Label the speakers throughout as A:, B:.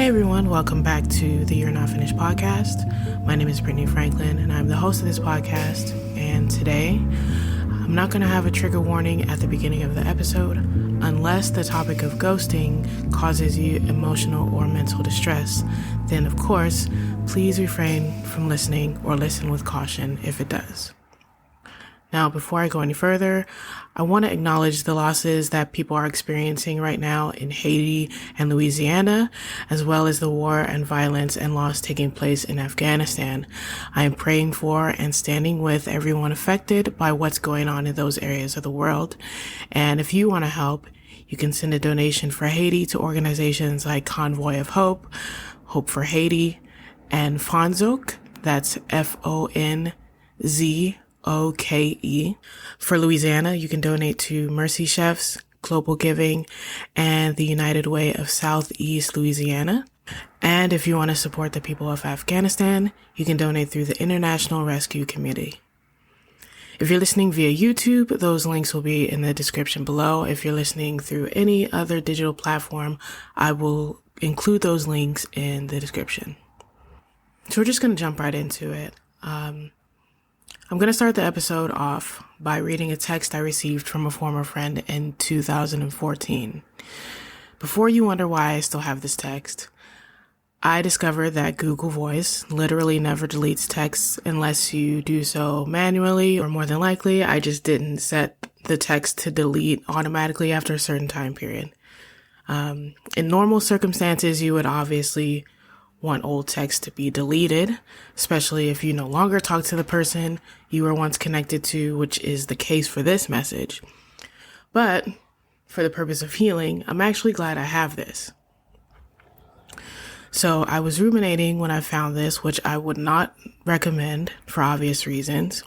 A: Hey everyone, welcome back to the You're Not Finished podcast. My name is Brittany Franklin and I'm the host of this podcast. And today, I'm not going to have a trigger warning at the beginning of the episode unless the topic of ghosting causes you emotional or mental distress. Then of course, please refrain from listening or listen with caution if it does. Now, before I go any further, I want to acknowledge the losses that people are experiencing right now in Haiti and Louisiana, as well as the war and violence and loss taking place in Afghanistan. I am praying for and standing with everyone affected by what's going on in those areas of the world. And if you want to help, you can send a donation for Haiti to organizations like Convoy of Hope, Hope for Haiti, and FONZOKE, that's FONZOKE. For Louisiana, you can donate to Mercy Chefs, Global Giving, and the United Way of Southeast Louisiana. And if you want to support the people of Afghanistan, you can donate through the International Rescue Committee. If you're listening via YouTube, those links will be in the description below. If you're listening through any other digital platform, I will include those links in the description. So we're just going to jump right into it. I'm going to start the episode off by reading a text I received from a former friend in 2014. Before you wonder why I still have this text, I discovered that Google Voice literally never deletes texts unless you do so manually, or more than likely, I just didn't set the text to delete automatically after a certain time period. In normal circumstances, you would obviously want old text to be deleted, especially if you no longer talk to the person you were once connected to, which is the case for this message. But for the purpose of healing, I'm actually glad I have this. So I was ruminating when I found this, which I would not recommend for obvious reasons,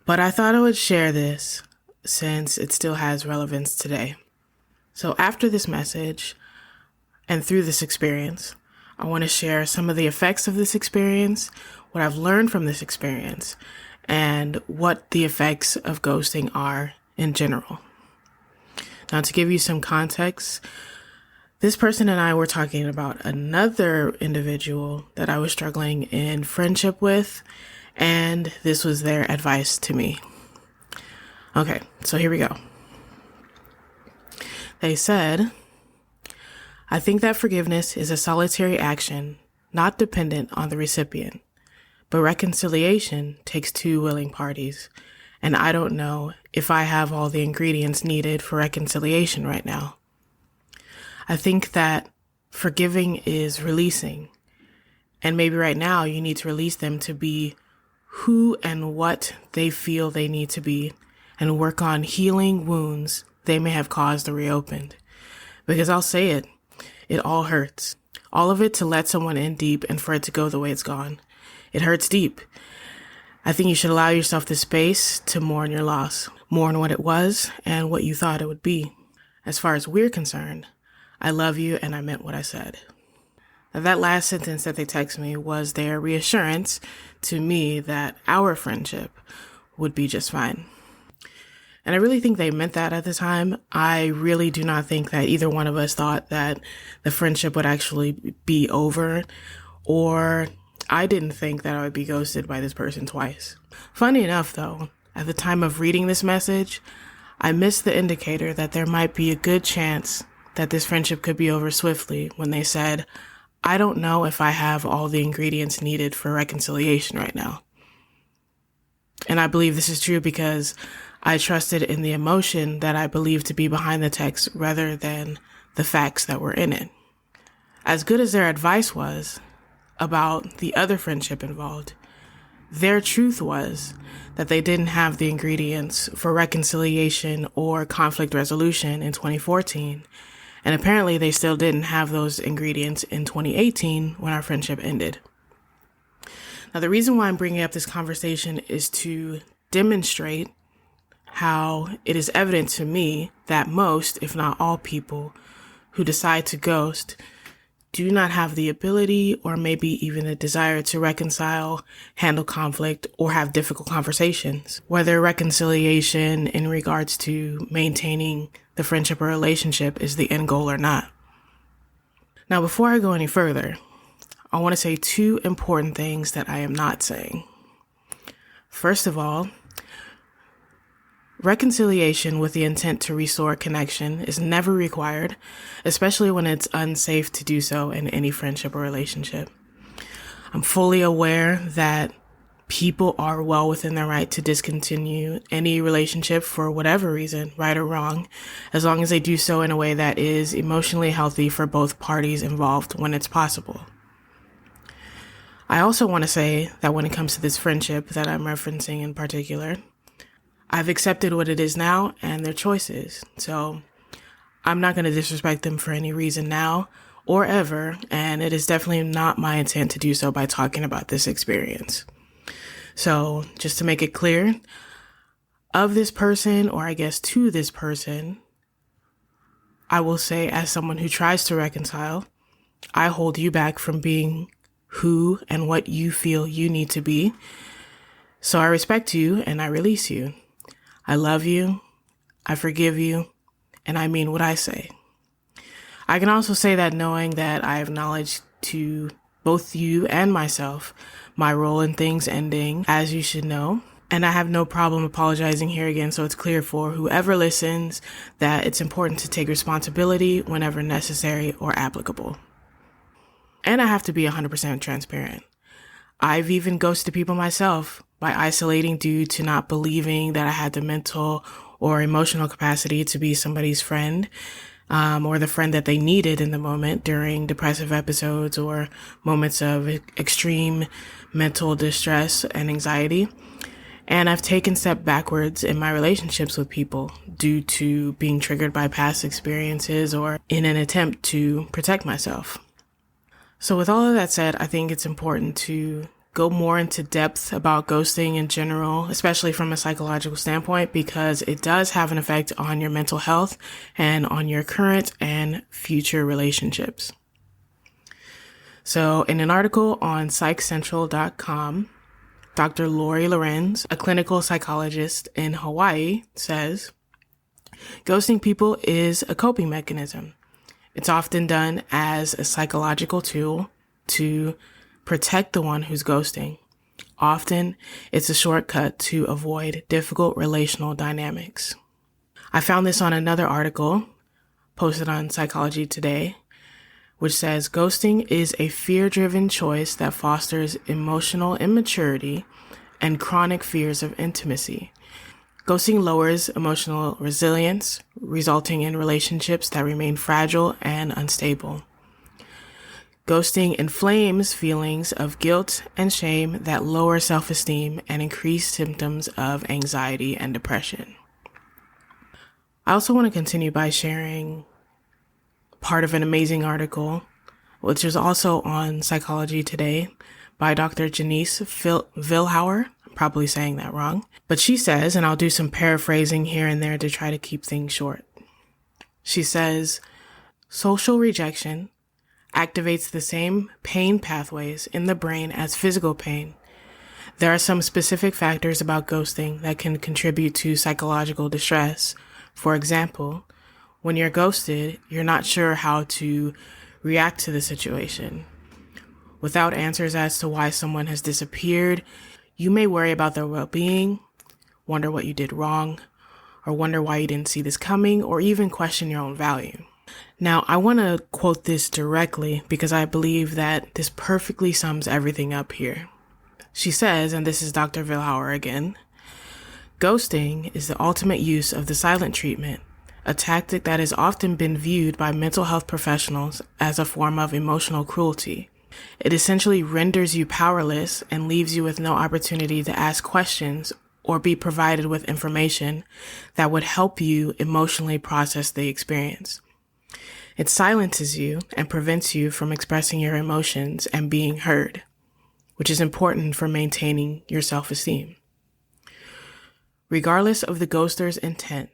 A: but I thought I would share this since it still has relevance today. So after this message and through this experience, I want to share some of the effects of this experience, what I've learned from this experience, and what the effects of ghosting are in general. Now, to give you some context, this person and I were talking about another individual that I was struggling in friendship with, and this was their advice to me. Okay, so here we go. They said, I think that forgiveness is a solitary action, not dependent on the recipient, but reconciliation takes two willing parties, and I don't know if I have all the ingredients needed for reconciliation right now. I think that forgiving is releasing, and maybe right now you need to release them to be who and what they feel they need to be, and work on healing wounds they may have caused or reopened. Because I'll say it, it all hurts. All of it to let someone in deep and for it to go the way it's gone. It hurts deep. I think you should allow yourself the space to mourn your loss, mourn what it was and what you thought it would be. As far as we're concerned, I love you and I meant what I said. Now, that last sentence that they text me was their reassurance to me that our friendship would be just fine. And I really think they meant that at the time. I really do not think that either one of us thought that the friendship would actually be over, or I didn't think that I would be ghosted by this person twice. Funny enough, though, at the time of reading this message, I missed the indicator that there might be a good chance that this friendship could be over swiftly when they said, I don't know if I have all the ingredients needed for reconciliation right now. And I believe this is true because I trusted in the emotion that I believed to be behind the text rather than the facts that were in it. As good as their advice was about the other friendship involved, their truth was that they didn't have the ingredients for reconciliation or conflict resolution in 2014. And apparently they still didn't have those ingredients in 2018 when our friendship ended. Now, the reason why I'm bringing up this conversation is to demonstrate how it is evident to me that most, if not all people who decide to ghost do not have the ability or maybe even the desire to reconcile, handle conflict, or have difficult conversations, whether reconciliation in regards to maintaining the friendship or relationship is the end goal or not. Now, before I go any further, I want to say two important things that I am not saying. First of all, reconciliation with the intent to restore connection is never required, especially when it's unsafe to do so in any friendship or relationship. I'm fully aware that people are well within their right to discontinue any relationship for whatever reason, right or wrong, as long as they do so in a way that is emotionally healthy for both parties involved when it's possible. I also want to say that when it comes to this friendship that I'm referencing in particular, I've accepted what it is now and their choices. So I'm not going to disrespect them for any reason now or ever, and it is definitely not my intent to do so by talking about this experience. So just to make it clear, of this person, or I guess to this person, I will say, as someone who tries to reconcile, I hold you back from being who and what you feel you need to be. So I respect you and I release you. I love you, I forgive you, and I mean what I say. I can also say that knowing that I acknowledge to both you and myself my role in things ending, as you should know. And I have no problem apologizing here again, so it's clear for whoever listens that it's important to take responsibility whenever necessary or applicable. And I have to be 100% transparent. I've even ghosted people myself by isolating due to not believing that I had the mental or emotional capacity to be somebody's friend, or the friend that they needed in the moment during depressive episodes or moments of extreme mental distress and anxiety. And I've taken steps backwards in my relationships with people due to being triggered by past experiences or in an attempt to protect myself. So with all of that said, I think it's important to go more into depth about ghosting in general, especially from a psychological standpoint, because it does have an effect on your mental health and on your current and future relationships. So in an article on psychcentral.com, Dr. Lori Lorenz, a clinical psychologist in Hawaii, says, ghosting people is a coping mechanism. It's often done as a psychological tool to protect the one who's ghosting. Often, it's a shortcut to avoid difficult relational dynamics. I found this on another article posted on Psychology Today, which says ghosting is a fear-driven choice that fosters emotional immaturity and chronic fears of intimacy. Ghosting lowers emotional resilience, resulting in relationships that remain fragile and unstable. Ghosting inflames feelings of guilt and shame that lower self-esteem and increase symptoms of anxiety and depression. I also want to continue by sharing part of an amazing article, which is also on Psychology Today by Dr. Janice Vilhauer. I'm probably saying that wrong. But she says, and I'll do some paraphrasing here and there to try to keep things short. She says, social rejection activates the same pain pathways in the brain as physical pain. There are some specific factors about ghosting that can contribute to psychological distress. For example, when you're ghosted, you're not sure how to react to the situation. Without answers as to why someone has disappeared, you may worry about their well-being, wonder what you did wrong, or wonder why you didn't see this coming, or even question your own value. Now, I want to quote this directly because I believe that this perfectly sums everything up here. She says, and this is Dr. Vilhauer again, ghosting is the ultimate use of the silent treatment, a tactic that has often been viewed by mental health professionals as a form of emotional cruelty. It essentially renders you powerless and leaves you with no opportunity to ask questions or be provided with information that would help you emotionally process the experience. It silences you and prevents you from expressing your emotions and being heard, which is important for maintaining your self-esteem. Regardless of the ghoster's intent,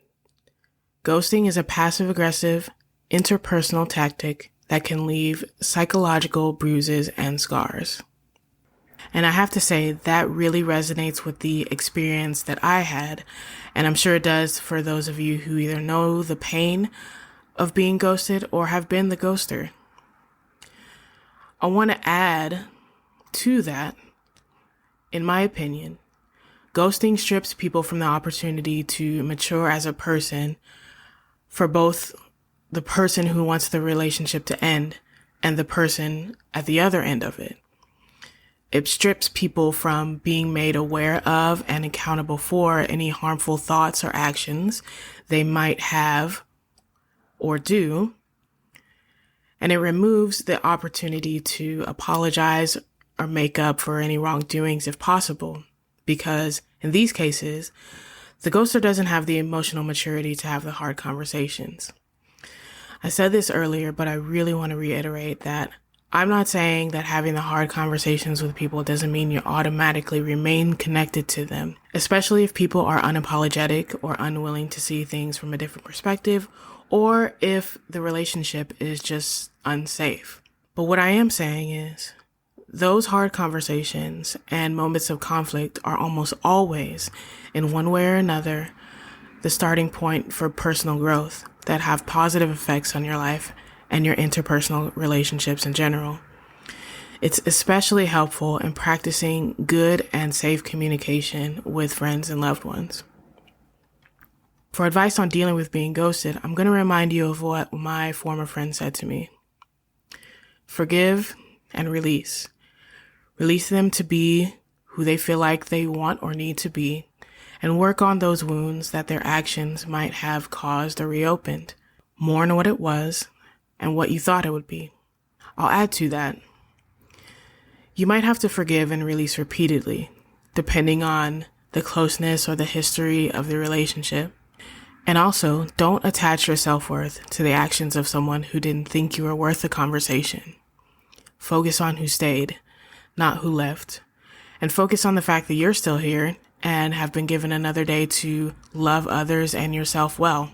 A: ghosting is a passive-aggressive, interpersonal tactic that can leave psychological bruises and scars. And I have to say that really resonates with the experience that I had, and I'm sure it does for those of you who either know the pain of being ghosted or have been the ghoster. I want to add to that, in my opinion, ghosting strips people from the opportunity to mature as a person for both the person who wants the relationship to end and the person at the other end of it. It strips people from being made aware of and accountable for any harmful thoughts or actions they might have or do. And it removes the opportunity to apologize or make up for any wrongdoings if possible. Because in these cases, the ghoster doesn't have the emotional maturity to have the hard conversations. I said this earlier, but I really want to reiterate that I'm not saying that having the hard conversations with people doesn't mean you automatically remain connected to them, especially if people are unapologetic or unwilling to see things from a different perspective, or if the relationship is just unsafe. But what I am saying is, those hard conversations and moments of conflict are almost always, in one way or another, the starting point for personal growth that have positive effects on your life and your interpersonal relationships in general. It's especially helpful in practicing good and safe communication with friends and loved ones. For advice on dealing with being ghosted, I'm going to remind you of what my former friend said to me. Forgive and release. Release them to be who they feel like they want or need to be, and work on those wounds that their actions might have caused or reopened. Mourn what it was and what you thought it would be. I'll add to that. You might have to forgive and release repeatedly, depending on the closeness or the history of the relationship. And also, don't attach your self-worth to the actions of someone who didn't think you were worth the conversation. Focus on who stayed, not who left. And focus on the fact that you're still here and have been given another day to love others and yourself well.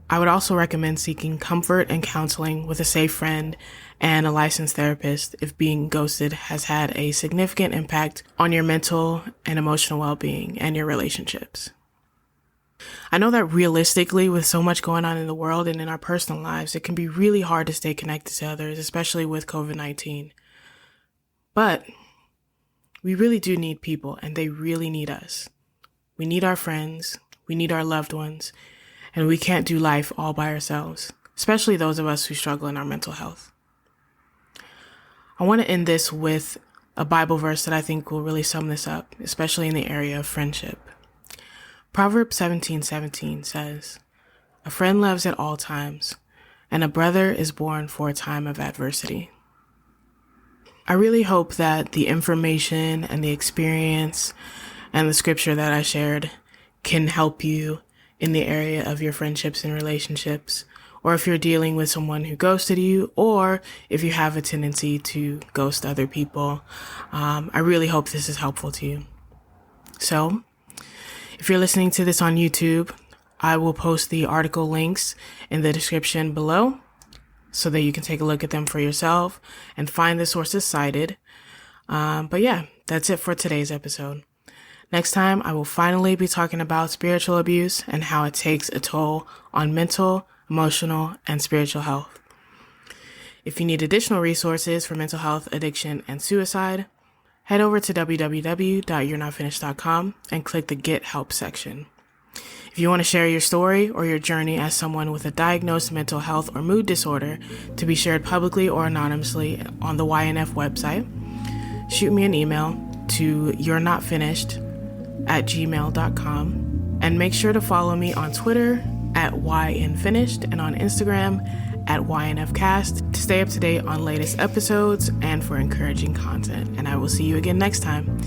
A: I would also recommend seeking comfort and counseling with a safe friend and a licensed therapist if being ghosted has had a significant impact on your mental and emotional well-being and your relationships. I know that realistically, with so much going on in the world and in our personal lives, it can be really hard to stay connected to others, especially with COVID-19. But we really do need people, and they really need us. We need our friends, we need our loved ones, and we can't do life all by ourselves, especially those of us who struggle in our mental health. I want to end this with a Bible verse that I think will really sum this up, especially in the area of friendship. Proverbs 17:17 says, "A friend loves at all times, and a brother is born for a time of adversity." I really hope that the information and the experience and the scripture that I shared can help you in the area of your friendships and relationships, or if you're dealing with someone who ghosted you, or if you have a tendency to ghost other people. I really hope this is helpful to you. So, if you're listening to this on YouTube, I will post the article links in the description below so that you can take a look at them for yourself and find the sources cited. But yeah, that's it for today's episode. Next time, I will finally be talking about spiritual abuse and how it takes a toll on mental, emotional, and spiritual health. If you need additional resources for mental health, addiction, and suicide, head over to www.you'renotfinished.com and click the Get Help section. If you want to share your story or your journey as someone with a diagnosed mental health or mood disorder to be shared publicly or anonymously on the YNF website, shoot me an email to you'renotfinished@gmail.com, and make sure to follow me on Twitter @YNFinished and on Instagram @YNFcast to stay up to date on latest episodes and for encouraging content. And I will see you again next time.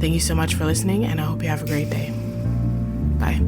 A: Thank you so much for listening, and I hope you have a great day. Bye.